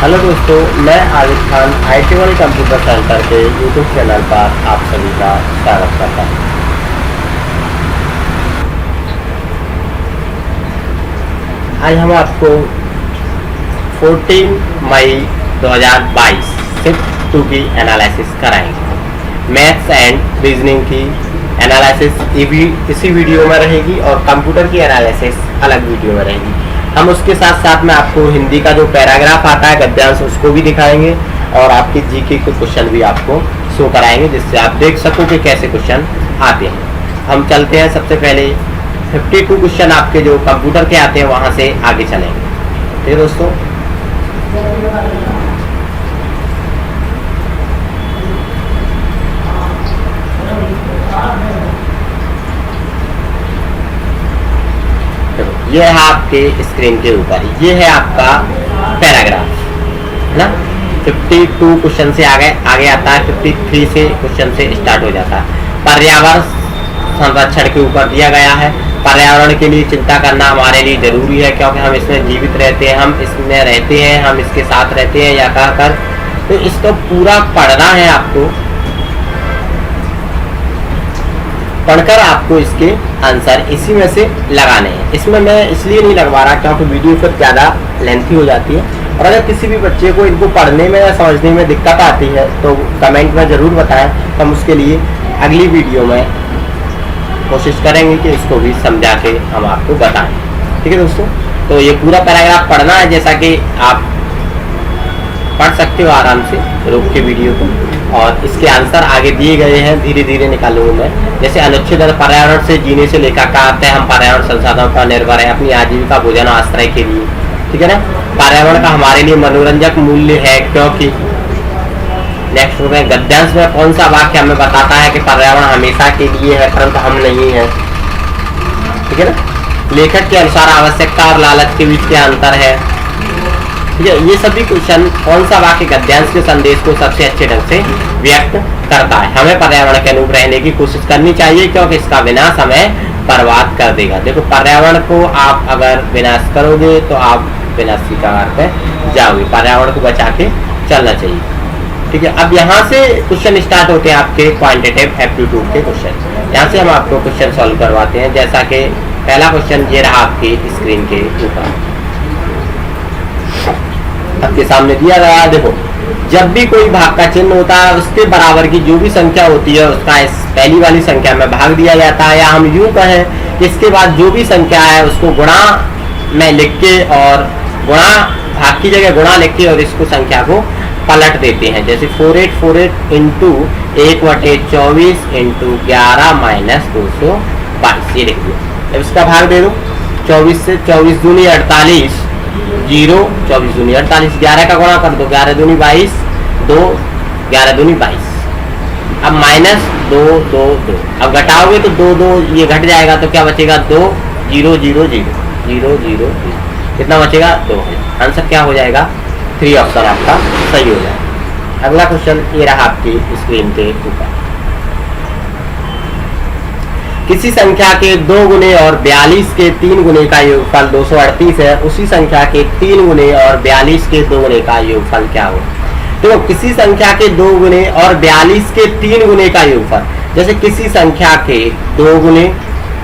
Hello दोस्तों, मैं Arif Khan IT world computer centre के यूट्यूब चैनल पर आप सभी का स्वागत करता हूँ। आज हम आपको 14 मई 2022 शिफ्ट 2 की एनालिसिस कराएंगे। मैथ्स एंड रीजनिंग की एनालिसिस इसी वीडियो में रहेगी और कंप्यूटर की एनालिसिस अलग वीडियो में रहेगी। हम उसके साथ साथ में आपको हिंदी का जो पैराग्राफ आता है गद्यांश उसको भी दिखाएंगे और आपके जीके के क्वेश्चन भी आपको शो कराएंगे, जिससे आप देख सको कि कैसे क्वेश्चन आते हैं। हम चलते हैं, सबसे पहले 52 क्वेश्चन आपके जो कंप्यूटर के आते हैं वहाँ से आगे चलेंगे। ठीक है दोस्तों, ये है आपके स्क्रीन के ऊपर, ये है आपका पैराग्राफ है ना। 52 क्वेश्चन से आगे आता है, 53 से क्वेश्चन से स्टार्ट हो जाता है। पर्यावरण संरक्षण के ऊपर दिया गया है। पर्यावरण के लिए चिंता करना हमारे लिए जरूरी है, क्योंकि हम इसमें जीवित रहते हैं, हम इसमें रहते हैं, हम इसके साथ रहते हैं या कहकर, तो इसको पूरा पढ़ना है आपको। पढ़कर आपको इसके आंसर इसी में से लगाने हैं। इसमें मैं इसलिए नहीं लगवा रहा क्योंकि वीडियो फिर ज़्यादा लेंथी हो जाती है, और अगर किसी भी बच्चे को इनको पढ़ने में या समझने में दिक्कत आती है तो कमेंट में ज़रूर बताएं। हम उसके लिए अगली वीडियो में कोशिश करेंगे कि इसको भी समझा के हम आपको बताएं। ठीक है दोस्तों, तो ये पूरा पैराग्राफ पढ़ना है, जैसा कि आप पढ़ सकते हो आराम से रोक के वीडियो को, और इसके आंसर आगे दिए गए हैं, धीरे धीरे निकालूंगा मैं। जैसे अनुच्छेद पर्यावरण से जीने से लेकर का आता है, हम पर्यावरण संसाधनों पर निर्भर है अपनी आजीविका भोजन आश्रय के लिए। ठीक है ना। पर्यावरण का हमारे लिए मनोरंजक मूल्य है, क्योंकि नेक्स्ट में गद्यांश में कौन सा वाक्य हमें बताता है कि पर्यावरण हमेशा के लिए है परंतु हम नहीं है। ठीक है ना। लेखक के अनुसार आवश्यकता और लालच के बीच क्या अंतर है। ठीक है, ये सभी क्वेश्चन कौन सा वाक्य गद्यांश के संदेश को सबसे अच्छे ढंग से व्यक्त करता है। हमें पर्यावरण के अनुरूप रहने की कोशिश करनी चाहिए, क्योंकि इसका विनाश हमें बर्बाद कर देगा। देखो, पर्यावरण को आप अगर विनाश करोगे तो आप विनाश की कगार पे जाओगे। पर्यावरण को बचा के चलना चाहिए। ठीक है, अब यहाँ से क्वेश्चन स्टार्ट होते हैं आपके क्वांटिटेटिव एप्टीट्यूड के क्वेश्चन। यहाँ से हम आपको क्वेश्चन सॉल्व करवाते हैं। जैसा कि पहला क्वेश्चन ये रहा आपके स्क्रीन के ऊपर, आपके सामने दिया गया। देखो, जब भी कोई भाग का चिन्ह होता है उसके बराबर की जो भी संख्या होती है उसका इस पहली वाली संख्या में भाग दिया जाता है, या हम यूं कहें कि इसके बाद जो भी संख्या है उसको गुणा में लिख के, और गुणा भाग की जगह गुणा लिख के और इसको संख्या को पलट देते हैं। जैसे 4848 इंटू 1/24 इंटू 11 माइनस 222, ये लिख दिया। अब इसका भाग दे दो 24 से, 24 दूनी 48, 0, 24 दूनी 48, 11 का गुणा कर दो, 11 दूनी 22, 2, 11 दूनी 22। अब माइनस 2 2 2, अब घटाओगे तो 2 2 ये घट जाएगा, तो क्या बचेगा 2 0 0 0 0 0 0, कितना बचेगा 2। आंसर क्या हो जाएगा 3 ऑप्शन आपका सही हो जाएगा। अगला क्वेश्चन ये रहा आपकी स्क्रीन के ऊपर। किसी संख्या के 2 गुने और 42 के 3 गुने का योगफल 238 है, उसी संख्या के 3 गुने और 42 के 2 गुने का योगफल क्या हो। तो किसी संख्या के 2 गुने और 42 के 3 गुने का योगफल, जैसे किसी संख्या के 2 गुने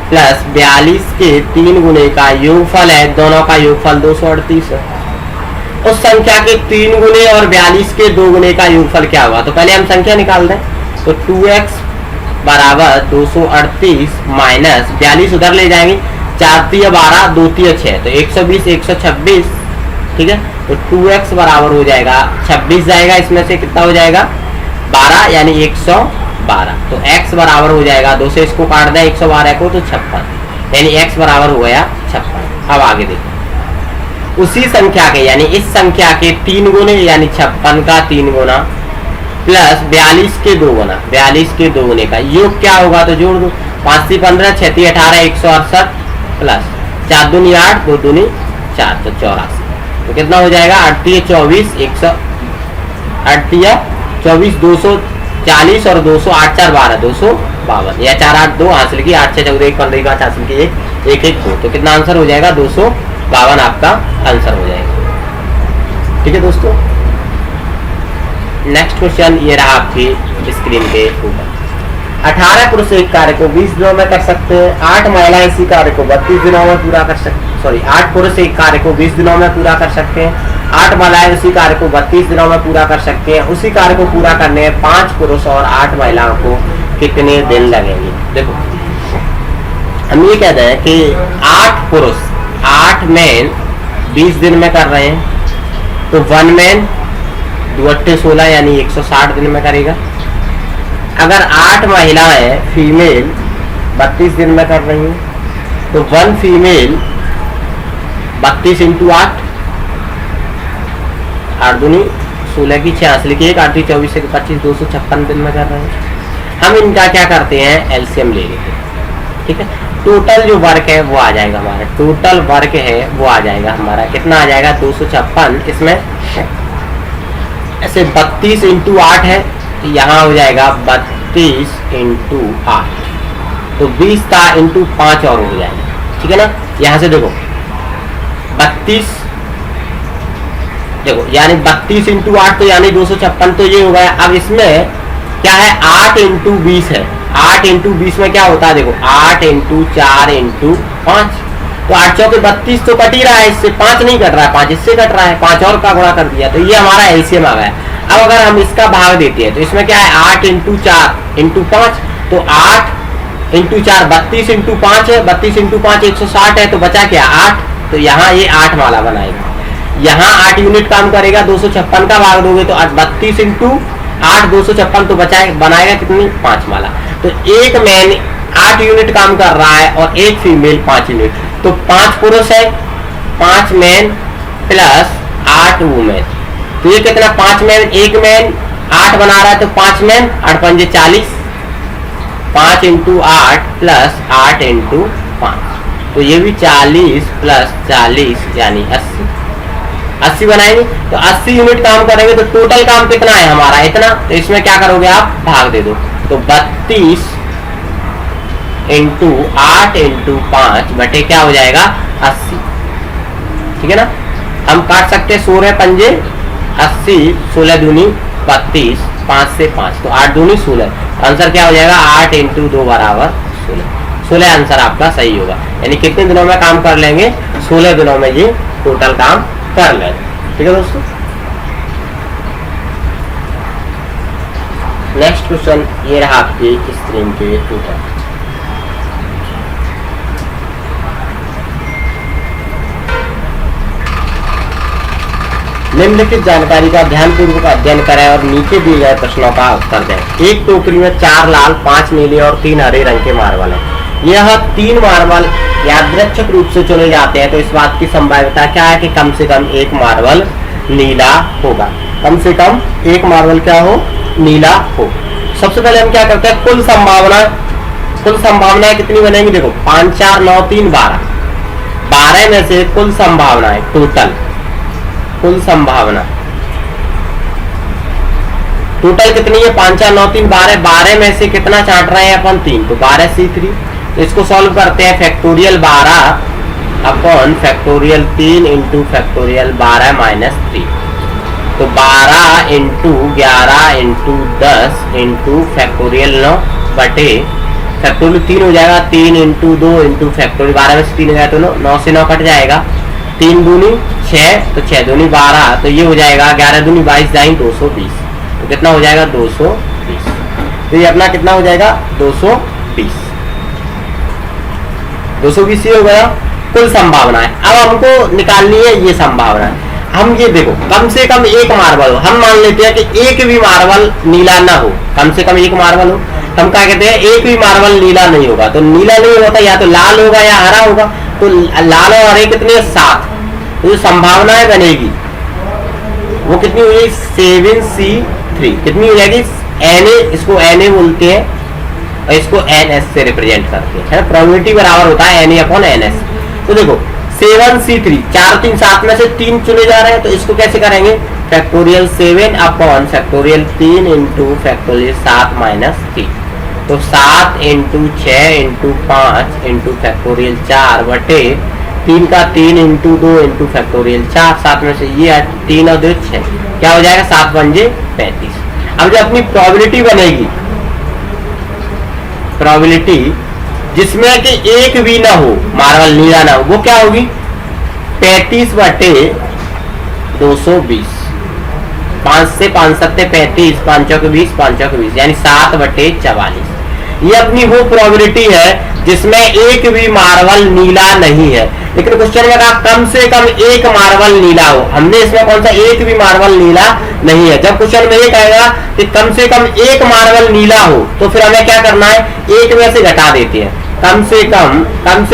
प्लस 42 के 3 गुने का योगफल है, दोनों का योगफल 238 है। उस संख्या के 3 गुने और 42 के 2 गुने का योगफल क्या होगा। तो पहले हम संख्या निकाल दें, तो 2x बराबर 238 माइनस 42 उधर ले जाएंगे, 4 3 12, 2 3 6, तो 120 126। ठीक है, तो 2x बराबर हो जाएगा 26 जाएगा, इसमें से कितना हो जाएगा 12, यानी 112। तो x बराबर हो जाएगा 2 से इसको काट दें 112 को तो 56, यानी x बराबर हो गया 56। अब आगे देखो, उसी संख्या के यानी इस संख्या के 3 गुने यानी 56 का 3 गुना प्लस 42 के 2 गुना, 42 के 2 गुने का योग क्या होगा, तो जोड़ दो, 5 से 15, 6 से 18, 168 प्लस 4 दूनी 8, 2 दूनी 4, तो 84। तो कितना हो जाएगा 8 24, 24 240 और 200 8 4 12, 252, या 4 8 2 हासिल की, 8 6 14 1 15 5 हासिल की 1 1 1 2, तो कितना आंसर हो जाएगा 252 आपका आंसर हो जाएगा। ठीक है दोस्तों। नेक्स्ट क्वेश्चन ये रहा आपकी स्क्रीन के ऊपर। 18 पुरुष एक कार्य को 20 दिनों में कर सकते हैं, 8 महिलाएं इसी कार्य को 32 दिनों में पूरा कर सकते, सॉरी 8 पुरुष एक कार्य को 20 दिनों में पूरा कर सकते हैं, 8 महिलाएं उसी कार्य को 32 दिनों में पूरा कर सकते हैं। उसी कार्य को पूरा करने में 5 पुरुष और 8 महिलाओं को कितने दिन लगेंगे। देखो हम ये कहते हैं कि 8 पुरुष 8 मैन 20 दिन में कर रहे हैं, तो 1 मैन 2 8 16 यानी 160 दिन में करेगा। अगर 8 महिलाएं फीमेल 32 दिन में कर रही हैं, तो 1 फीमेल 32 इंटू 8 दूनी 16 की 86 लिखिए, 8 24 से 25 256 दिन में कर रहे हैं। हम इनका क्या करते हैं, एलसीएम ले लेते हैं। ठीक है, टोटल जो वर्क है वो आ जाएगा हमारा, टोटल वर्क है वो आ जाएगा हमारा, कितना आ जाएगा 256। इसमें ऐसे 32 इंटू 8 है, तो यहाँ हो जाएगा 32 इंटू 8, तो 20 का इंटू 5 और हो जाएगा। ठीक है ना, यहाँ से देखो 32 देखो यानी 32 इंटू 8 तो यानी 256, तो ये हो गया। अब इसमें क्या है, 8 इंटू 20 है, 8 इंटू 20 में क्या होता है, देखो 8 इंटू 4 इंटू 5, तो 8 चौके 32 तो कट ही रहा है, इससे 5 नहीं कट रहा है, 5 इससे कट रहा है, 5 और का गुणा कर दिया, तो ये हमारा एलसीएम आ गया। अब अगर हम इसका भाग देते हैं तो इसमें क्या है, 8 इंटू 4 इंटू 5, तो 8 इंटू 4 32 इंटू 5 है, 32 इंटू 5 160 है, तो बचा क्या 8, तो यहाँ ये 8 माला बनाएगा। यहाँ 8 यूनिट काम करेगा, 256 का भाग दोगे तो 32 इंटू 8 256, तो बचाए बनाएगा कितनी 5 माला। तो एक मैन 8 यूनिट काम कर रहा है और एक फीमेल 5 यूनिट, तो 5 पुरुष है, 5 मैन प्लस 8 वुमेन, तो ये कितना 5 मैन, एक मैन 8 बना रहा है, तो 5 मैन 8 पंजे 40, 5 इंटू 8 प्लस 8 इंटू 5, तो ये भी 40 प्लस 40 यानी 80 बनाएंगे, तो 80 यूनिट काम करेंगे, तो टोटल काम कितना है हमारा इतना, तो इसमें क्या करोगे आप भाग दे दो, तो 32 इंटू 8 इंटू 5 बटे क्या हो जाएगा 80। ठीक है ना, हम काट सकते हैं 16 पंजे 80, 16 दूनी 32, 5 से 5, तो 8 दूनी 16, आंसर क्या हो जाएगा 8 इंटू 2 बराबर 16 आंसर आपका सही होगा। यानी कितने दिनों में काम कर लेंगे, 16 दिनों में ये टोटल काम कर लेंगे। ठीक है दोस्तों, नेक्स्ट क्वेश्चन ये रहा आपकी स्क्रीन के ऊपर। निम्नलिखित जानकारी का ध्यानपूर्वक अध्ययन करें और नीचे दिए गए प्रश्नों का उत्तर दें। एक टोकरी में 4 लाल 5 नीले और 3 हरे रंग के मार्बल हैं। यह 3 मार्बल यादृच्छिक रूप से चुने जाते हैं, तो इस बात की संभाव्यता क्या है कि कम से कम एक मार्बल नीला होगा। कम से कम एक मार्बल क्या हो, नीला हो। सबसे पहले हम क्या करते हैं, कुल संभावनाएं कितनी बनेंगी, देखो 5 4 9 3 12, 12 में से कुल संभावनाएं टोटल कितनी है 5 4 9 3 12, 12 में से कितना चाट रहे हैं अपन 3, तो 12 C3। तो इसको सॉल्व करते हैं, factorial 12 upon factorial 3 into factorial 12 minus 3, तो 12 इंटू 11 इंटू 10 इंटू फैक्टोरियल 9 बटे फैक्टोरियल 3 हो जाएगा, 3 इंटू 2 इंटू फैक्टोरियल 12 में से 3 हो जाए तो 9 से 9 कट जाएगा, 3 दूनी 6, तो 6 दूनी 12, तो ये हो जाएगा 11 दूनी 22 जाए 220, तो कितना हो जाएगा 220। तो ये अपना कितना हो जाएगा 220 ही हो गया कुल संभावना है। अब हमको निकालनी है ये संभावना है। हम ये देखो कम से कम एक मार्बल हो, हम मान लेते हैं कि एक भी मार्बल नीला ना हो, कम से कम एक मार्बल हो, हम क्या कहते हैं एक भी मार्बल नीला नहीं होगा, तो नीला नहीं होता या तो लाल होगा या हरा होगा, तो लाल और हरे कितने 7, तो जो संभावनाएं बनेगी वो कितनी हो जाएगी 7C3, कितनी हो जाएगी Na, इसको Na बोलते हैं और इसको NS से रिप्रेजेंट करते हैं, प्रोबेबिलिटी बराबर होता है Na अपॉन NS। तो देखो 7C3, 4 3 7 में से 3 चुने जा रहे हैं, तो इसको कैसे करेंगे, factorial 7 upon factorial 3 into factorial 7 minus 3, तो 7 इंटू 6 इंटू 5 इंटू फैक्टोरियल 4 बटे 3 का 3 इंटू 2 इंटू फैक्टोरियल 4, 7 में से ये 3 और 2 6, क्या हो जाएगा 7 1 जे 35। अब जो अपनी प्रोबेबिलिटी बनेगी, प्रोबेबिलिटी जिसमें कि एक भी ना हो, मार्बल नीला ना हो, वो क्या होगी 35 बटे 220। 5 से 5 सत्ते 35, 5 चौके 20, 5 चौके 20, यानी 7 बटे 44। ये अपनी वो प्रोबेबिलिटी है जिसमें एक भी मार्बल नीला नहीं है। लेकिन क्वेश्चन में कहा कम से कम एक मार्बल नीला हो, हमने इसमें कौन सा एक भी मार्बल नीला नहीं है। जब क्वेश्चन में ये कहेगा कि कम से कम एक मार्बल नीला हो, तो फिर हमें क्या करना है, एक में से घटा देते हैं। कम से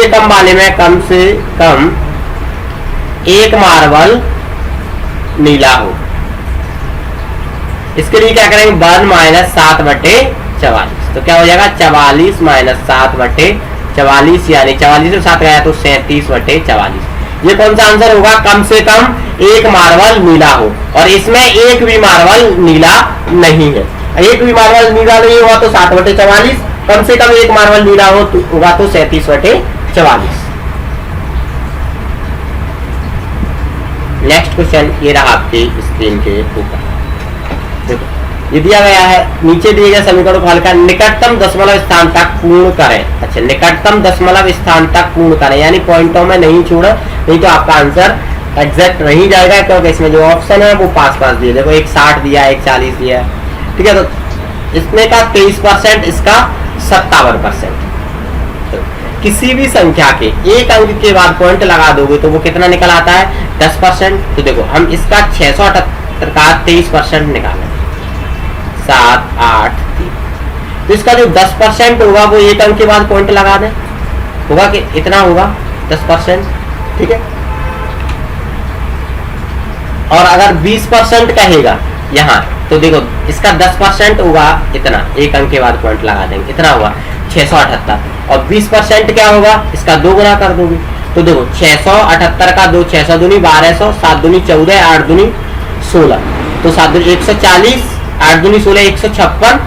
कम वाले में कम से कम एक मार्बल नीला हो, इसके लिए क्या करेंगे 1 माइनस 7 बटे 44। तो क्या हो जाएगा 44 माइनस 7 बटे 44, यानी 44 से 7 गया तो 37 बटे 44। ये कौन सा आंसर होगा, कम से कम एक मार्बल नीला हो, और इसमें एक भी मार्बल नीला नहीं है। एक भी मार्बल नीला नहीं हुआ तो 7 बटे 44, कम से कम एक मार्बल नीला होगा तो 37 बटे 44। नेक्स्ट क्वेश्चन ये रहा आपके स्क्रीन के ऊपर, देखो ये दिया गया है, नीचे दिए गए समीकरण को हल कर निकटतम दशमलव स्थान तक पूर्ण करें। अच्छा, निकटतम दशमलव स्थान तक पूर्ण करें, यानी पॉइंटों में नहीं छोड़ा, नहीं तो आपका आंसर एग्जैक्ट नहीं जाएगा, क्योंकि इसमें जो ऑप्शन है वो पास दिए। देखो एक 60 दिया, एक 40 दिया, ठीक है। तो इसमें का 23%, इसका 57%। किसी भी संख्या के एक अंक के बाद पॉइंट लगा दोगे तो वो कितना निकल आता है 10%। तो देखो हम इसका 678 का 23% निकालें, 7 8 3, तो इसका जो 10% होगा वो एक अंक के बाद पॉइंट लगा दें, होगा कि इतना होगा 10%, ठीक है। और अगर 20% कहेगा यहाँ, तो देखो इसका 10% होगा इतना, एक अंक के बाद पॉइंट लगा देंगे, इतना हुआ 678, और 20% क्या होगा, इसका 2 गुना कर दोगे। तो देखो 678 का 2, 600 दूनी 1200, 7 दूनी 14, 8 दूनी 16, तो 7 दूनी 140, 8 दूनी 16 156,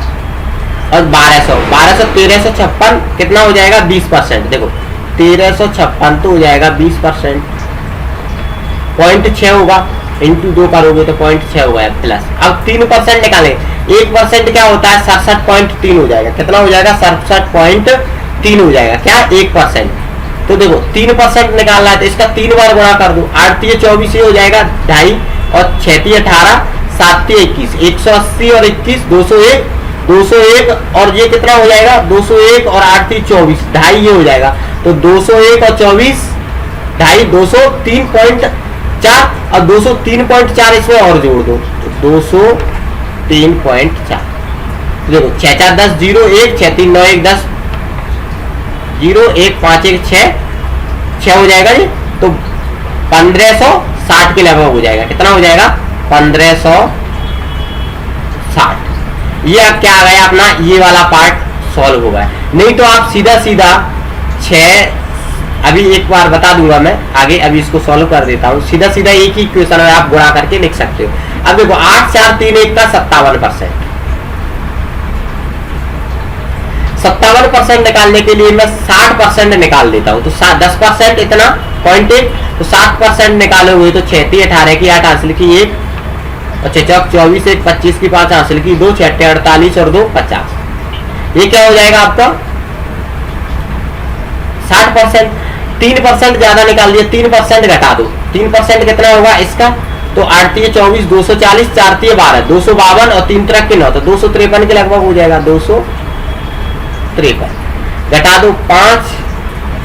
और 1200 1356, कितना हो जाएगा 20%। देखो 1356 तो हो जाएगा 20%, 0.6 होगा, इंटू 2 करोगे तो 0.6 होगा प्लस। अब 3% निकालें, 1% क्या होता है 67.3 हो जाएगा, कितना हो जाएगा 67.3 हो जाएगा, क्या 1%। तो देखो 3% निकालना है तो इसका 3 बार गुणा कर दो, 8 3 24 हो जाएगा 2.5, और 6 3 18, 7 3 21, 180 और 21 201, 201, और ये कितना हो जाएगा 201 और 8 3 24, 2.5 ये हो जाएगा। तो 201 और 24 2.5, 203.4, और 203.4 इसमें और जोड़ दो, तो 203.4। देखो 6 4 10 0 1, 6 3 9 1 10 0 1 5 1 6 हो जाएगा ये, तो 1560 के लगभग हो जाएगा, कितना हो जाएगा 1560। ये अब क्या आ गया अपना ये वाला पार्ट सॉल्व हो गया। नहीं तो आप सीधा 6, अभी एक बार बता दूंगा मैं आगे, अभी इसको सॉल्व कर देता हूँ। सीधा एक ही इक्वेशन में आप गुणा करके लिख सकते हो। अब देखो 8 4 3 1 का 57%, 57% निकालने के लिए मैं 60% निकाल देता हूँ, तो 10% इतना 0.1, तो 60% निकालोगे तो 6 3 18 की 8 हासिल की 1, और 6 4 24 1 25 की 5 हासिल की 2, 6 48 और 2 50। ये क्या हो जाएगा आपका 60%। 3% ज्यादा निकाल दिया, 3% घटा दो, 3% कितना होगा इसका, तो 8 3 24 240, 4 3 12 252, और 3 3 9, तो 253 के लगभग हो जाएगा, 253 घटा दो 5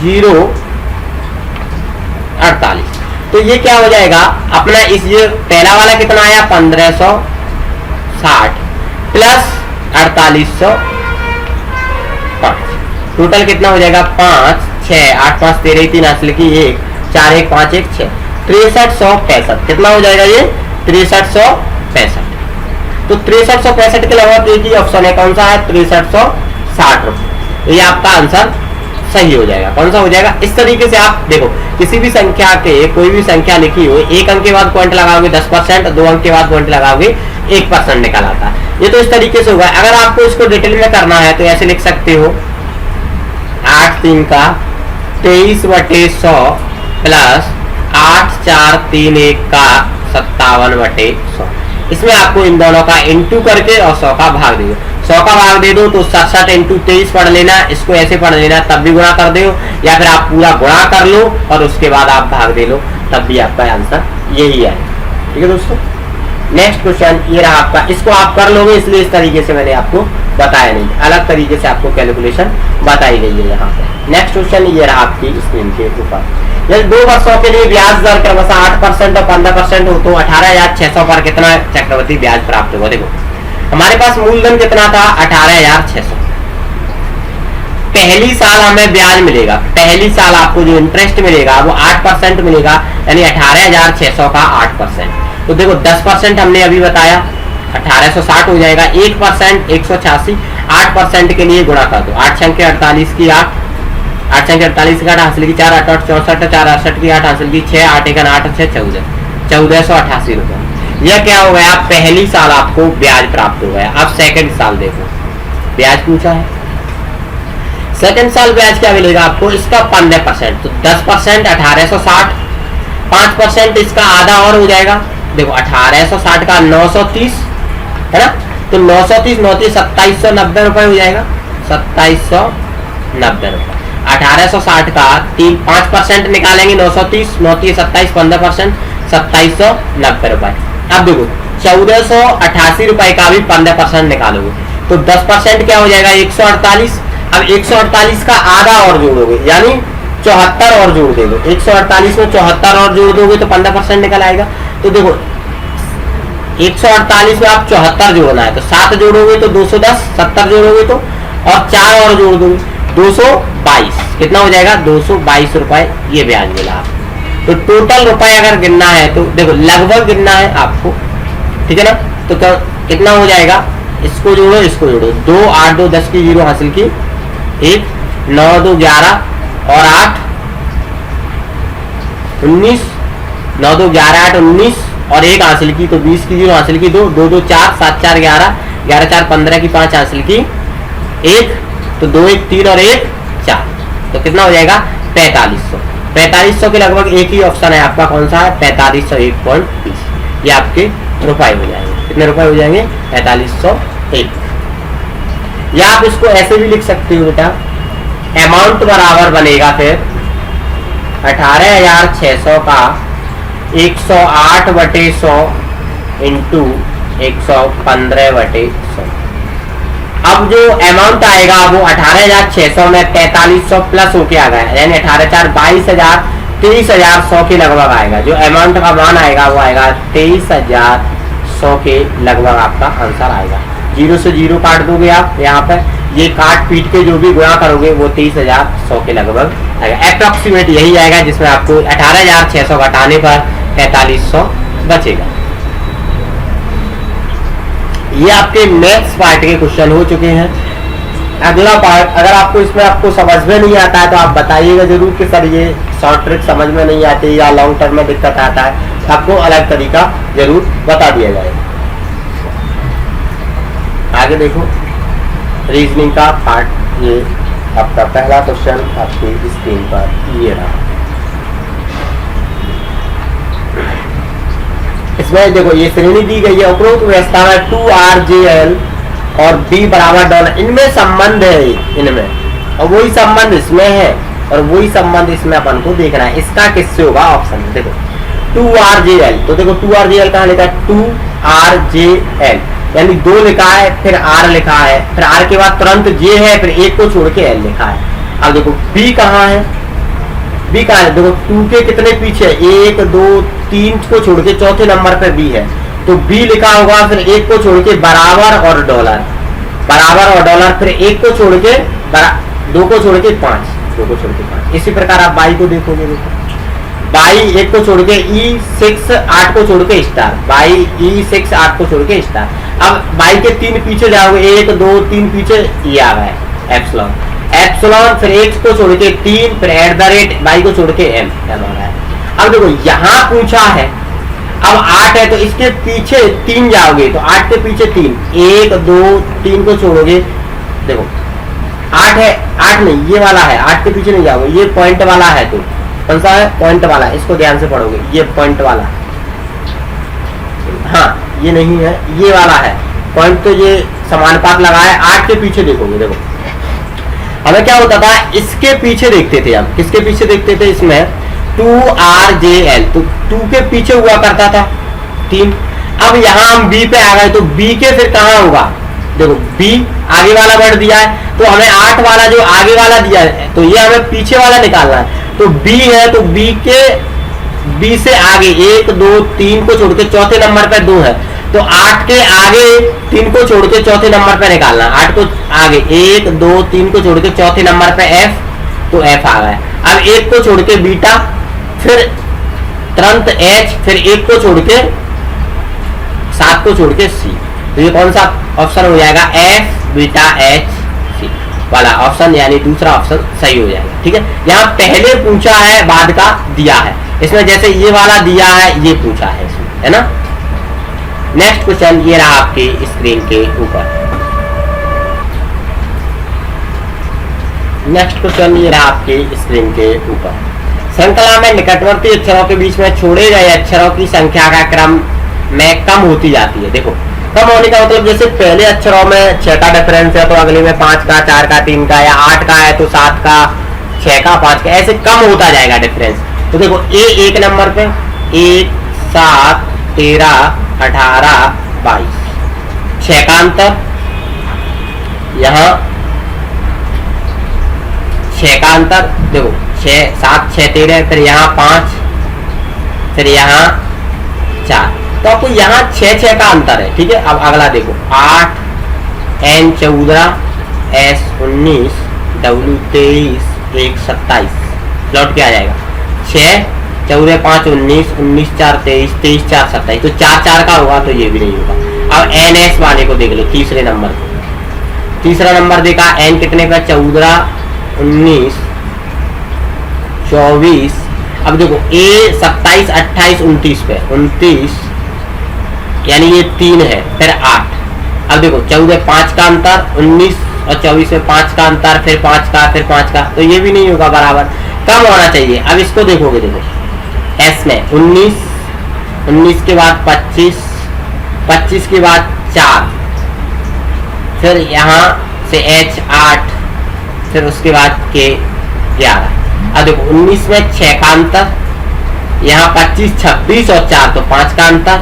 0 48। तो ये क्या हो जाएगा अपना, इस ये पहला वाला कितना आया 1560 प्लस 4805, टोटल कितना हो जाएगा 5 6 8 5 13 3 हासिल की 1 4 1 5 1 6 6365। कितना हो जाएगा ये 6365। तो 6365 के लगभग एक ही ऑप्शन है, कौन सा है 6360 रुपये। तो ये आपका आंसर सही हो जाएगा। कौन सा हो जाएगा, इस तरीके से आप देखो किसी भी संख्या के कोई भी संख्या लिखी हो, एक अंक के बाद पॉइंट लगाओगे 10%, 2 अंक के बाद पॉइंट लगाओगे 1% निकल आता है। ये तो इस तरीके से होगा। अगर आपको इसको डिटेल में करना है तो ऐसे लिख सकते हो 8 3 का 23/100 प्लस 8431 का 57/100। इसमें आपको इन दोनों का इंटू करके और 100 का भाग दे दो। 100 का भाग दे दो तो 67 इंटू 23 पढ़ लेना, इसको ऐसे पढ़ लेना, तब भी गुणा कर दो, या फिर आप पूरा गुणा कर लो और उसके बाद आप भाग दे लो, तब भी आपका आंसर यही है। ठीक है दोस्तों, नेक्स्ट क्वेश्चन ये रहा आपका, इसको आप कर लोगे इसलिए इस तरीके से मैंने आपको बताया नहीं, अलग तरीके से आपको कैलकुलेशन बताई गई है यहाँ पे। नेक्स्ट क्वेश्चन ये रहा आपकी स्क्रीन के ऊपर, यदि 2 वर्षों के लिए ब्याज दर क्रमशः 8% और 15% हो तो 18,600 पर कितना चक्रवृद्धि ब्याज प्राप्त होगा। देखो हमारे पास मूलधन कितना था 18,600, पहली साल हमें ब्याज मिलेगा, पहली साल आपको जो इंटरेस्ट मिलेगा वो 8% मिलेगा, यानी 18,600 का 8%। तो देखो 10% हमने अभी बताया 1860 हो जाएगा, 1% 186, 8% के लिए गुणा कर दो, 8 संख्या 48 की 8, 8 संख्या 48 का 8 हासिल की 4, 8 8 64, 4 68 की 8 हासिल की 6, 8 1 8 6 14, 1488 रुपए। यह क्या हो गया, पहली साल आपको ब्याज प्राप्त हो गया। अब सेकंड साल देखो, ब्याज पूछा है, सेकंड साल ब्याज क्या मिलेगा आपको, इसका 15%, तो 10% 1860, 5% इसका आधा और हो जाएगा। देखो 1860 का 930 है ना, तो 930 930 2790 रुपए हो जाएगा, 2790 रुपए। 1860 का 5% निकालेंगे, 930 930 27 15%, 2790 रुपए। अब देखो 1488 रुपए का भी 15% निकालोगे तो 10% क्या हो जाएगा 148। अब 148 का आधा और जोड़ोगे यानी 74 और जोड़ दोगे, 148 में 74 और जोड़ दोगे तो 15% निकल आएगा। तो देखो 148 में आप 74 जोड़ना है तो 7 जोड़ोगे तो 210, 70 जोड़ोगे तो और 4 और जोड़ दोगे 222, कितना हो जाएगा 222 रुपए ये ब्याज मिला आपको। तो टोटल रुपए अगर गिनना है तो देखो लगभग गिनना है आपको, ठीक है ना, तो कितना हो जाएगा, इसको जोड़ो इसको जोड़ो, 2 8 2 10 की 0 हासिल की 1, 9 2 11 और 8 19, 9 2 11 8 19 और 1 हासिल की तो 20 की 0 हासिल की 2, 2 2 4 7 4 11, 11 4 15 की 5 हासिल की 1, तो 2 1 3 और 1 4, तो कितना हो जाएगा 4500। 4500 के लगभग एक ही ऑप्शन है आपका, कौन सा है 4501.20, ये आपके रुपए हो जाएंगे। कितने रुपए हो जाएंगे 4501। या आप इसको ऐसे भी लिख सकते हो बेटा, अमाउंट बराबर बनेगा फिर 18,600 का 108/100 इंटू 115/100। अब जो अमाउंट आएगा वो 18,600 में 4500 प्लस होके आ गया, यानी 18,4 22,000 23,100 के लगभग आएगा। जो अमाउंट का मान आएगा वो आएगा 23,100 के लगभग आपका आंसर आएगा। 0 से 0 काट दोगे आप यहाँ पर, ये काट पीट के जो भी गुणा करोगे वो 23,100 के लगभग आएगा। अप्रोक्सीमेट यही आएगा जिसमें आपको 18,600 घटाने पर 4500 बचेगा। ये आपके मैथ्स पार्ट के क्वेश्चन हो चुके हैं। अगला पार्ट अगर आपको इसमें आपको समझ में नहीं आता है तो आप बताइएगा जरूर कि सर ये शॉर्ट ट्रिक समझ में नहीं आती या लॉन्ग टर्म में दिक्कत आता है, आपको अलग तरीका जरूर बता दिया जाएगा। आगे देखो रीजनिंग का पार्ट, ये आपका पहला क्वेश्चन आपकी स्क्रीन पर ये रहा। इसमें देखो ये श्रेणी दी गई है, उपरोक्त व्यवस्था में 2RJL और B बराबर डॉलर, इनमें संबंध है, इनमें और वही संबंध इसमें है और वही संबंध इसमें अपन को देखना है। इसका किससे होगा ऑप्शन देखो 2RJL, तो देखो 2RJL कहाँ लिखा है 2RJL, यानी 2 लिखा है फिर R लिखा है, फिर R के बाद तुरंत J है, फिर 1 को छोड़ के L लिखा है। अब देखो B कहाँ है, B कहाँ है, देखो 2 के कितने पीछे 1 2 3 को छोड़ के चौथे नंबर पे B है, तो B लिखा होगा, फिर 1 को छोड़ के बराबर और डॉलर, बराबर और डॉलर, फिर 1 को छोड़ के 2 को छोड़ के 5, 2 को छोड़ के 5। इसी प्रकार आप बाई को देखोगे, देखो बाई 1 को छोड़ के E6 8 को छोड़ के स्टार, बाई E6 8 को छोड़ के स्टार। अब बाई के 3 पीछे जाओगे, 1 2 3 पीछे ये आ रहा है एप्सिलॉन, एप्सिलॉन फिर 1 को छोड़ के 3, फिर एट द रेट बाई को छोड़ के M आ रहा है। अब देखो यहाँ पूछा है, अब 8 है तो इसके पीछे 3 जाओगे, तो 8 के पीछे 3, 1 2 3 को छोड़ोगे, देखो 8 है, 8 नहीं ये वाला है, 8 के पीछे नहीं जाओगे, ये पॉइंट वाला है, तो कौन सा है, पॉइंट वाला, इसको ध्यान से पढ़ोगे, ये पॉइंट वाला, हाँ ये नहीं है, ये वाला है पॉइंट, तो ये समानुपात लगा है 8 के पीछे देखोगे। देखो हमें क्या होता था, इसके पीछे देखते थे, हम किसके पीछे देखते थे, इसमें 2RJL, तो 2 के पीछे हुआ करता था 3। अब यहाँ हम B पे आ गए, तो B के फिर कहाँ होगा, देखो B आगे वाला बढ़ दिया है, तो हमें 8 वाला जो आगे वाला दिया है, तो ये हमें पीछे वाला निकालना है, तो B है, तो B से आगे 1 2 3 को छोड़ के चौथे नंबर पे 2 है, तो 8 के आगे 3 को छोड़ के चौथे नंबर पे निकालना, 8 को आगे 1 2 3 को छोड़ के चौथे नंबर पे F, तो F आ गया। अब 1 को छोड़ के बीटा, फिर तुरंत H, फिर 1 को छोड़ के 7 को छोड़ के C, तो ये कौन सा ऑप्शन हो जाएगा, F बीटा H C वाला ऑप्शन, यानी दूसरा ऑप्शन सही हो जाएगा। ठीक है, यहाँ पहले पूछा है बाद का दिया है, इसमें जैसे ये वाला दिया है ये पूछा है इसमें, है ना। नेक्स्ट क्वेश्चन ये रहा आपके स्क्रीन के ऊपर, नेक्स्ट क्वेश्चन ये रहा आपके स्क्रीन के ऊपर। श्रृंखला में निकटवर्ती अक्षरों के बीच में छोड़े गए अक्षरों की संख्या का क्रम में कम होती जाती है। देखो कम होने का मतलब जैसे पहले अक्षरों में 6 का डिफरेंस है, तो अगले में 5 का, 4 का, 3 का, या 8 का है तो 7 का, 6 का, 5 का, ऐसे कम होता जाएगा डिफरेंस। तो देखो A 1 नंबर पे 1 7 13 18 22, 6 का अंतर, यहाँ 6 का अंतर, देखो 6 7 6 13, फिर यहाँ 5, फिर यहाँ 4, तो आपको यहाँ 6 का अंतर है। ठीक है, अब अगला देखो 8 N 14 S 19 W 23 1 27, लौट के आ जाएगा 6 14 5 19 19 4 23 23 4 27, तो 4 4 का होगा, तो ये भी नहीं होगा। अब NS वाले को देख लो, तीसरे नंबर को, तीसरा नंबर देखा N कितने पे, 14 19 24, अब देखो A 27 28 29 पे 29, यानी ये 3 है, फिर 8, अब देखो 14 5 का अंतर, 19 और 24 में 5 का अंतर, फिर 5 का, फिर 5 का, तो ये भी नहीं होगा बराबर, कम होना चाहिए। अब इसको देखोगे, देखो S में 19 19 के बाद 25 25 के बाद 4, फिर यहाँ से H 8, फिर उसके बाद K 11। अब देखो 19 में 6 का अंतर, यहाँ 25 26 और 4, तो 5 का अंतर,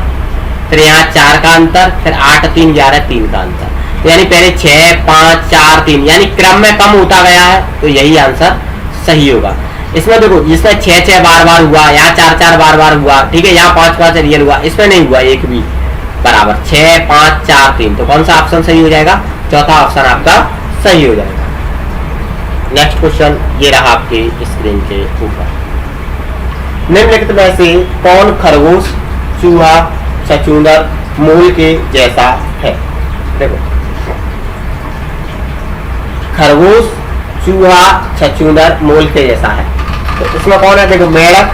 फिर यहाँ 4 का अंतर, फिर 8 3 11 3 का अंतर, तो यानी पहले 6 5 4 3, यानी क्रम में कम होता गया है, तो यही आंसर सही होगा। इसमें देखो जिसमें 6 6 बार बार हुआ, यहाँ 4 4 बार बार हुआ, ठीक है, यहाँ 5 5 रियल हुआ, इसमें नहीं हुआ एक भी बराबर, 6 5 4 3, तो कौन सा ऑप्शन सही हो जाएगा, चौथा ऑप्शन आपका सही हो जाएगा। नेक्स्ट क्वेश्चन ये रहा आपके स्क्रीन के ऊपर, निम्नलिखित में से कौन खरगोश चूहा छछूंदर मूल के जैसा है। देखो खरगोश चूहा छछूंदर मूल के जैसा है, तो इसमें कौन है, देखो मेढक,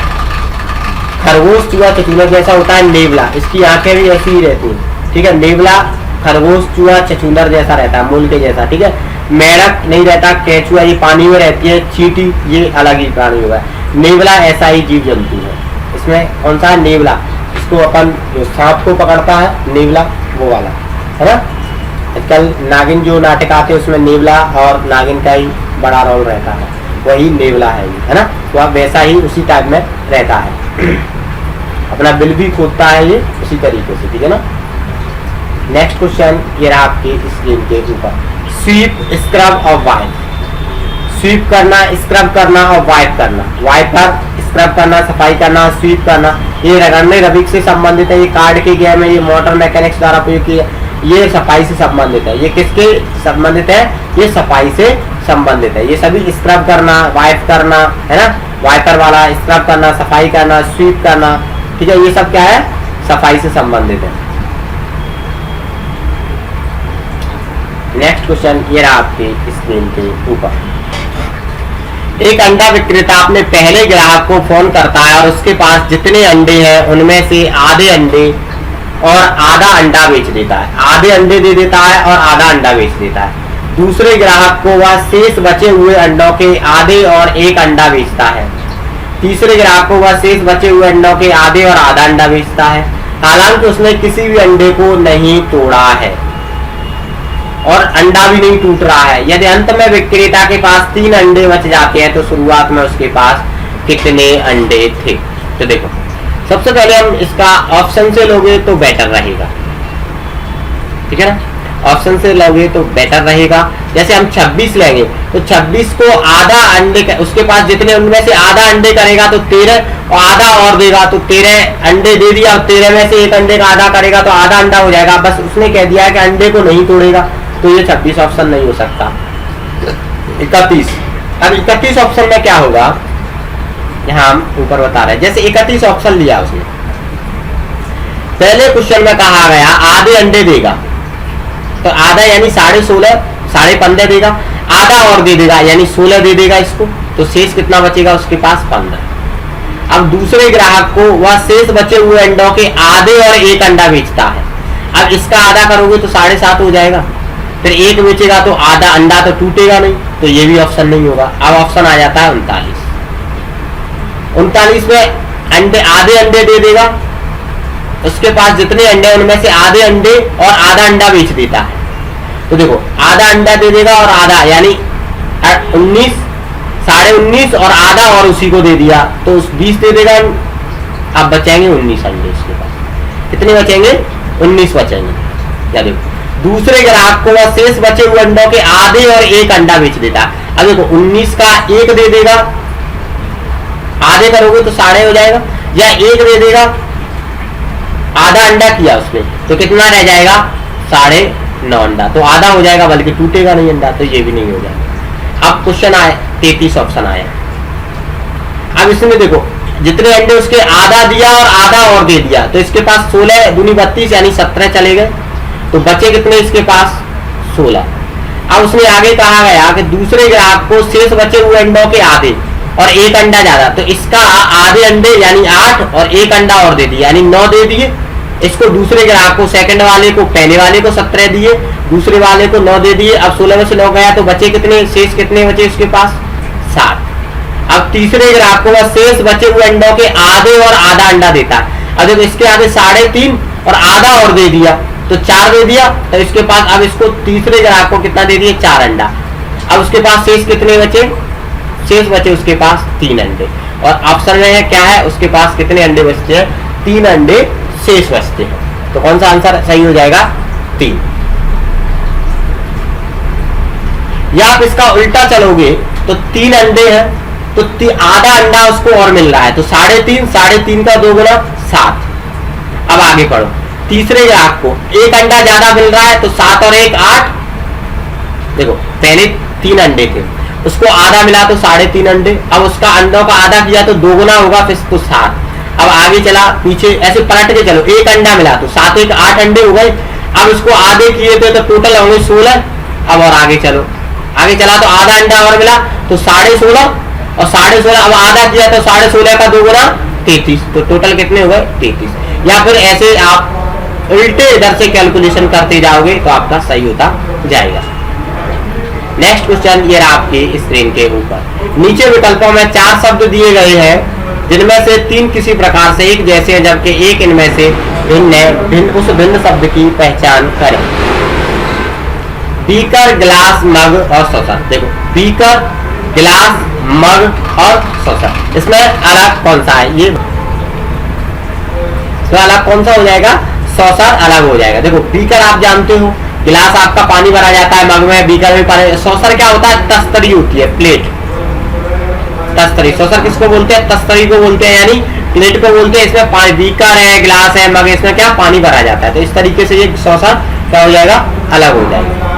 खरगोश चूहा छछूंदर जैसा होता है नेवला, इसकी आंखें भी ऐसी ही रहती हैं। ठीक है, नेवला खरगोश चूहा छछूंदर जैसा रहता है, मूल के जैसा। ठीक है, मेढक नहीं रहता, केचुआ ये पानी में रहती है, चींटी ये अलग ही प्राणी होगा, नेवला ऐसा ही जीव जंतु है। इसमें कौन सा है, नेवला, इसको अपन जो सांप को पकड़ता है नेवला, वो वाला है ना। आजकल नागिन जो नाटक आते हैं उसमें नेवला और नागिन का ही बड़ा रोल रहता है, वही नेवला है ना, तो आप वैसा ही उसी टाइप में रहता है, अपना बिल भी खोदता है ये उसी तरीके से। ठीक है ना। नेक्स्ट क्वेश्चन ये रहा आपके स्क्रीन के ऊपर, स्वीप स्क्रब और वाइप, स्वीप करना, स्क्रब करना और वाइप करना, वाइपर स्क्रब करना, सफाई करना, स्वीप करना, ये रगड़ने रबिक से संबंधित है, ये कार्ड के गेम है, ये मोटर मैकेनिक्स द्वारा प्रयोग किया, ये सफाई से संबंधित है। ये किसके संबंधित है, ये सफाई से संबंधित है। ये सभी स्क्रब करना, वाइप करना है ना, वाइपर वाला स्क्रब करना, सफाई करना, स्वीप करना, ठीक है, ये सब क्या है, सफाई से संबंधित है। नेक्स्ट क्वेश्चन ये रहा आपके स्क्रीन के ऊपर, एक अंडा विक्रेता अपने पहले ग्राहक को फोन करता है और उसके पास जितने अंडे हैं उनमें से आधे अंडे और आधा अंडा बेच देता है, आधे अंडे दे देता है और आधा अंडा बेच देता है। दूसरे ग्राहक को वह शेष बचे हुए अंडों के आधे और एक अंडा बेचता है। तीसरे ग्राहक को वह शेष बचे हुए अंडों के आधे और आधा अंडा बेचता है, हालांकि उसने किसी भी अंडे को नहीं तोड़ा है और अंडा भी नहीं टूट रहा है। यदि अंत में विक्रेता के पास 3 अंडे बच जाते हैं तो शुरुआत में उसके पास कितने अंडे थे? तो देखो, सबसे पहले हम इसका ऑप्शन से लोगे तो बेटर रहेगा, ठीक है ना, ऑप्शन से लोगे तो बेटर रहेगा। जैसे हम 26 लेंगे तो 26 को आधा अंडे, उसके पास जितने उनमें से आधा अंडे करेगा तो 13 और आधा और देगा तो 13 अंडे दे दिया, 13 में से एक अंडे का आधा करेगा तो आधा अंडा हो जाएगा। बस उसने कह दिया कि अंडे को नहीं तोड़ेगा, तो ये 26 ऑप्शन नहीं हो सकता। 31, अब 31 ऑप्शन में क्या होगा, यहाँ हम ऊपर बता रहे हैं। जैसे 31 ऑप्शन लिया उसने, पहले क्वेश्चन में कहा गया आधे अंडे देगा, तो आधा यानी 16.5, 15.5 देगा, आधा और दे देगा यानी 16 दे देगा इसको, तो शेष कितना बचेगा उसके पास? 15। अब दूसरे ग्राहक को वह शेष बचे हुए अंडों के आधे और एक अंडा बेचता है। अब इसका आधा करोगे तो 7.5 हो जाएगा, फिर एक बेचेगा तो आधा अंडा तो टूटेगा नहीं, तो ये भी ऑप्शन नहीं होगा। अब ऑप्शन आ जाता है 39। 39 में अंडे, आधे अंडे दे देगा, उसके पास जितने अंडे उनमें से आधे अंडे और आधा अंडा बेच देता है। तो देखो, आधा अंडा दे देगा और आधा यानी 19, 19.5 और आधा और उसी को दे दिया तो 20 दे देगा। अब बचेंगे 19 अंडे, इसके पास कितने बचेंगे? 19 बचेंगे। या देखो, दूसरे ग्राहक को वह शेष बचे हुए अंडों के आधे और एक अंडा बेच देता है। अब देखो, 19 का एक दे देगा, आधे करोगे तो 6.5 हो जाएगा, या एक दे देगा, आधा अंडा किया उसने तो कितना रह जाएगा? 9.5 अंडा, तो आधा हो जाएगा, बल्कि टूटेगा नहीं अंडा, तो ये भी नहीं हो जाएगा। अब क्वेश्चन आए 33 ऑप्शन आया। अब इसमें देखो, जितने अंडे उसके आधा दिया और आधा और दे दिया, तो इसके पास 16 दूनी 32 यानी 17 चले गए, तो बचे कितने इसके पास? 16। अब उसने आगे कहा गया कि दूसरे ग्राहक को शेष बचे हुए अंडों के आधे और एक अंडा ज्यादा, तो इसका आधे अंडे यानी 8 और एक अंडा और दे दिया यानी 9 दे दिए। इसको दूसरे ग्राहक को, सेकंड वाले को, पहले वाले को 17 दिए, दूसरे वाले को 9 दे दिए। अब 16 में से 9 गया तो बचे कितने? शेष कितने बचे उसके पास? 7। अब तीसरे ग्राहक को वह शेष बचे हुए अंडों के आधे और आधा अंडा देता है। अब देखो, इसके आधे 3.5 और आधा और दे दिया तो 4 दे दिया, तो इसके पास अब इसको तीसरे ग्राहक को कितना दे दिए? 4 अंडा। अब उसके पास शेष कितने बचे? शेष बचे उसके पास 3 अंडे। और ऑप्शन में है क्या है, उसके पास कितने अंडे बचते हैं? 3 अंडे शेष बचते हैं। तो कौन सा आंसर सही हो जाएगा? 3। या आप इसका उल्टा चलोगे तो 3 अंडे हैं तो आधा अंडा उसको और मिल रहा है, तो 3.5, 3.5 का 2 गुना 7। अब आगे पढ़ो, तीसरे ग्राहक को एक अंडा ज्यादा मिल रहा है तो 7 और 1 8। देखो, पहले 3 अंडे थे, उसको आधा मिला तो 3.5 अंडे। अब उसका अंडों का आधा किया तो 2 गुना होगा, फिर तो 7। अब आगे चला, पीछे ऐसे पलट के चलो, एक अंडा मिला तो 7 1 8 अंडे हो गए। अब इसको आधे किए थे तो टोटल होंगे 16। अब और आगे चलो, आगे चला तो आधा अंडा और मिला तो 16.5 और 16.5। अब आधा किया तो 16.5 का 2 गुना 33, तो टोटल कितने हो गए? 33। या फिर ऐसे आप उल्टे इधर से कैलकुलेशन करते जाओगे तो आपका सही होता जाएगा। नेक्स्ट क्वेश्चन, ये रहा आपकी स्क्रीन के ऊपर। नीचे विकल्पों में 4 शब्द दिए गए हैं, जिनमें से 3 किसी प्रकार से एक जैसे हैं, जबकि एक इनमें से भिन्न है। उस भिन्न शब्द की पहचान करें। बीकर, गिलास, मग और सॉसर। देखो, बीकर, गिलास, मग और सॉसर, इसमें अलग कौन सा है? ये इसमें अलग कौन सा हो जाएगा? सॉसर अलग हो जाएगा। देखो, बीकर आप जानते हो, गिलास आपका पानी भरा जाता है, मग में, बीकर में पानी। सॉसर क्या होता है? तस्तरी होती है, प्लेट, तस्तरी। सॉसर किसको बोलते हैं? तस्तरी को बोलते हैं, यानी प्लेट को बोलते हैं। इसमें पानी, बीकर है, गिलास है, मग, इसमें क्या पानी भरा जाता है। तो इस तरीके से ये सॉसर क्या हो जाएगा? अलग हो जाएगा।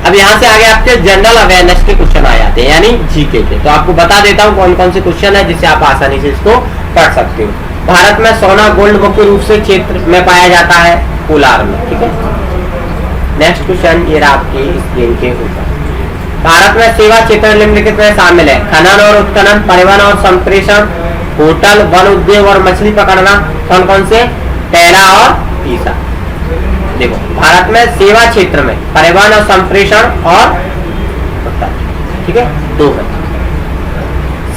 अब यहाँ से आगे आपके जनरल अवेयरनेस के क्वेश्चन आ जाते हैं, यानी जीके के। तो आपको बता देता हूँ कौन कौन से क्वेश्चन है, जिससे आप आसानी से इसको पढ़ सकते हो। भारत में सोना, गोल्ड मुख्य रूप से क्षेत्र में पाया जाता है, कोलार में, ठीक है। नेक्स्ट क्वेश्चन, ये रहा आपकी स्क्रीन के ऊपर। भारत में सेवा क्षेत्र निम्नलिखित में शामिल है: खनन और उत्खनन, परिवहन और संप्रेषण, होटल, वन उद्योग और मछली पकड़ना। कौन कौन से? पहला और तीसरा। देखो, भारत में सेवा क्षेत्र में परिवहन और संप्रेषण और, ठीक है, 2 है।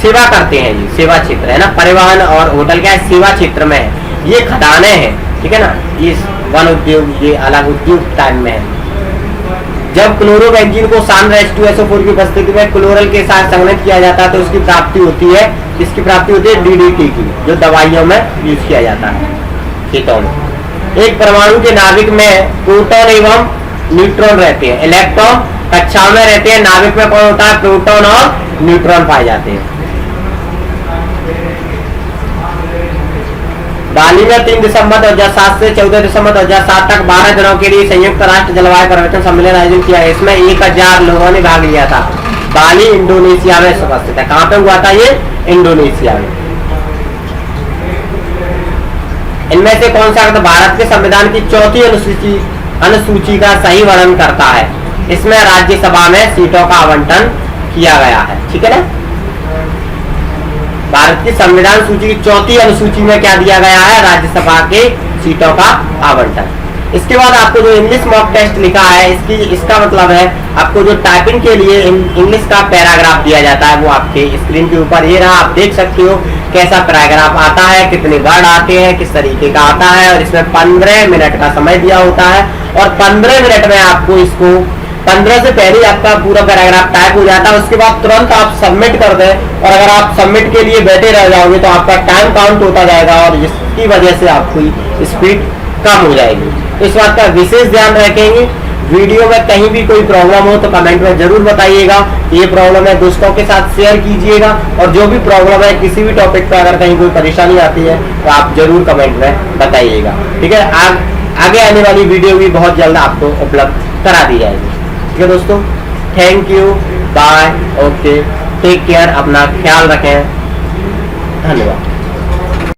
सेवा करते हैं, जी सेवा क्षेत्र है ना, परिवहन और होटल क्या है, सेवा क्षेत्र में है, ये खदानें हैं, ठीक है ना, ये वन उद्योग, ये अलग उद्योग टाइप में है। जब क्लोरोबेंजीन को सांद्र H2SO4 की उपस्थिति में क्लोरल के साथ संघनित किया जाता है तो उसकी प्राप्ति होती है, इसकी प्राप्ति होती है DDT की, जो दवाइयों में यूज किया जाता है खेतों में। एक परमाणु के नाभिक में प्रोटॉन एवं न्यूट्रॉन रहते हैं, इलेक्ट्रॉन कक्षा में रहते हैं, नाभिक में कौन होता है, प्रोटॉन और न्यूट्रॉन पाए जाते हैं। बाली में 3 दिसंबर 2007 से 14 दिसंबर 2007 तक 12 दिनों के लिए संयुक्त राष्ट्र जलवायु परिवर्तन सम्मेलन आयोजित किया है। इसमें 1000 लोगों ने भाग लिया था। बाली इंडोनेशिया में उपस्थित है। कहां पे हुआ था ये, इंडोनेशिया में। इनमें से कौन सा भारत के संविधान की 4वीं अनुसूची का सही वर्णन करता है। इसमें राज्यसभा में सीटों का आवंटन किया गया है, ठीक है ना। भारत की संविधान सूची की 4वीं अनुसूची में क्या दिया गया है, राज्यसभा के सीटों का आवंटन। इसके बाद आपको जो इंग्लिश मॉक टेस्ट लिखा है, इसका मतलब है आपको जो टाइपिंग के लिए इंग्लिश का पैराग्राफ दिया जाता है, वो आपके स्क्रीन के ऊपर ये रहा, आप देख सकते हो कैसा पैराग्राफ आता है, कितने वर्ड आते हैं, किस तरीके का आता है। और इसमें 15 मिनट का समय दिया होता है और 15 मिनट में आपको इसको 15 से पहले आपका पूरा पैराग्राफ टाइप हो जाता है। उसके बाद तुरंत आप सबमिट कर दें, और अगर आप सबमिट के लिए बैठे रह जाओगे तो आपका टाइम काउंट होता जाएगा और जिसकी वजह से आपकी स्पीड कम हो जाएगी। इस बात का विशेष ध्यान रखेंगे। वीडियो में कहीं भी कोई प्रॉब्लम हो तो कमेंट में जरूर बताइएगा। ये प्रॉब्लम है दोस्तों के साथ शेयर कीजिएगा, और जो भी प्रॉब्लम है किसी भी टॉपिक पर अगर कहीं कोई परेशानी आती है तो आप जरूर कमेंट में बताइएगा, ठीक है। आगे आने वाली वीडियो भी बहुत जल्द आपको उपलब्ध करा दी जाएगी, ठीक है दोस्तों। Thank you, bye, okay, take care, अपना ख्याल रखें, धन्यवाद।